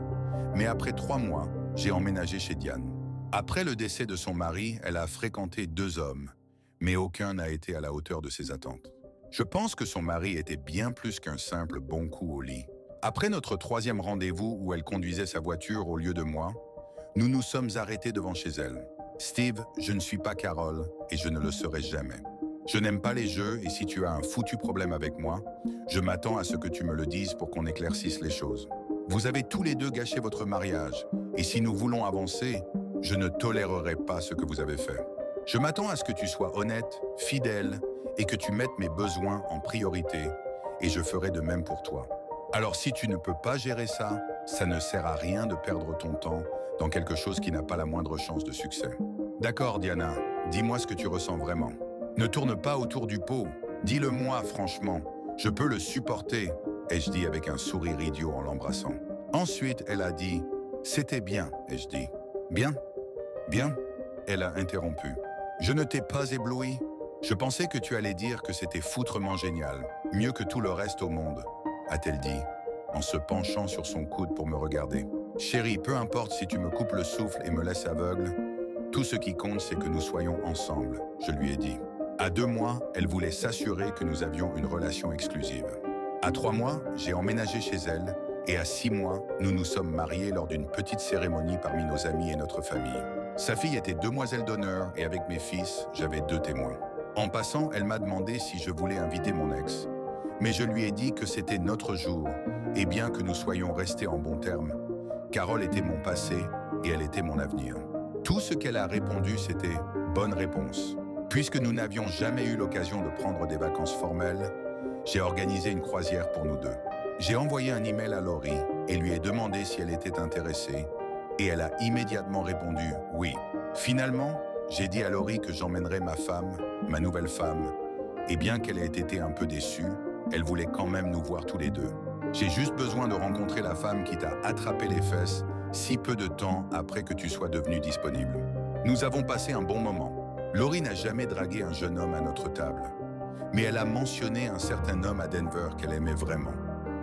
Mais après 3 mois, j'ai emménagé chez Diane. Après le décès de son mari, elle a fréquenté 2 hommes, mais aucun n'a été à la hauteur de ses attentes. Je pense que son mari était bien plus qu'un simple bon coup au lit. Après notre 3e rendez-vous où elle conduisait sa voiture au lieu de moi, nous nous sommes arrêtés devant chez elle. Steve, je ne suis pas Carole et je ne le serai jamais. Je n'aime pas les jeux et si tu as un foutu problème avec moi, je m'attends à ce que tu me le dises pour qu'on éclaircisse les choses. Vous avez tous les 2 gâché votre mariage et si nous voulons avancer, je ne tolérerai pas ce que vous avez fait. Je m'attends à ce que tu sois honnête, fidèle et que tu mettes mes besoins en priorité et je ferai de même pour toi. Alors si tu ne peux pas gérer ça, ça ne sert à rien de perdre ton temps dans quelque chose qui n'a pas la moindre chance de succès. D'accord, Diana, dis-moi ce que tu ressens vraiment. Ne tourne pas autour du pot, dis-le-moi franchement, je peux le supporter, ai-je dit avec un sourire idiot en l'embrassant. Ensuite, elle a dit « C'était bien », ai-je dit. « Bien ? Bien ?» Elle a interrompu. « Je ne t'ai pas ébloui. Je pensais que tu allais dire que c'était foutrement génial, mieux que tout le reste au monde, a-t-elle dit, en se penchant sur son coude pour me regarder. Chérie, peu importe si tu me coupes le souffle et me laisses aveugle, tout ce qui compte, c'est que nous soyons ensemble, je lui ai dit. À 2 mois, elle voulait s'assurer que nous avions une relation exclusive. À 3 mois, j'ai emménagé chez elle, et à 6 mois, nous nous sommes mariés lors d'une petite cérémonie parmi nos amis et notre famille. Sa fille était demoiselle d'honneur et avec mes fils, j'avais 2 témoins. En passant, elle m'a demandé si je voulais inviter mon ex. Mais je lui ai dit que c'était notre jour, et bien que nous soyons restés en bons termes, Carole était mon passé et elle était mon avenir. Tout ce qu'elle a répondu, c'était « bonne réponse ». Puisque nous n'avions jamais eu l'occasion de prendre des vacances formelles, j'ai organisé une croisière pour nous 2. J'ai envoyé un email à Laurie et lui ai demandé si elle était intéressée, et elle a immédiatement répondu « oui ». Finalement, j'ai dit à Laurie que j'emmènerais ma femme, ma nouvelle femme, et bien qu'elle ait été un peu déçue, elle voulait quand même nous voir tous les 2. J'ai juste besoin de rencontrer la femme qui t'a attrapé les fesses si peu de temps après que tu sois devenu disponible. Nous avons passé un bon moment. Laurie n'a jamais dragué un jeune homme à notre table, mais elle a mentionné un certain homme à Denver qu'elle aimait vraiment.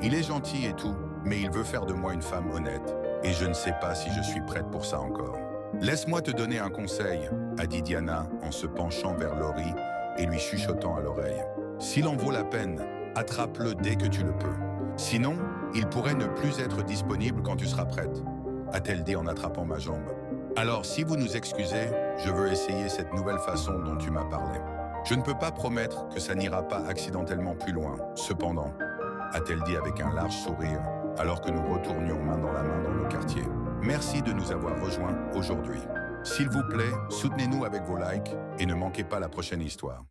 Il est gentil et tout, mais il veut faire de moi une femme honnête, et je ne sais pas si je suis prête pour ça encore. Laisse-moi te donner un conseil, a dit Diana en se penchant vers Laurie et lui chuchotant à l'oreille. S'il en vaut la peine, attrape-le dès que tu le peux. Sinon, il pourrait ne plus être disponible quand tu seras prête, a-t-elle dit en attrapant ma jambe. Alors, si vous nous excusez, je veux essayer cette nouvelle façon dont tu m'as parlé. Je ne peux pas promettre que ça n'ira pas accidentellement plus loin. Cependant, a-t-elle dit avec un large sourire, alors que nous retournions main dans la main dans le quartier. Merci de nous avoir rejoints aujourd'hui. S'il vous plaît, soutenez-nous avec vos likes et ne manquez pas la prochaine histoire.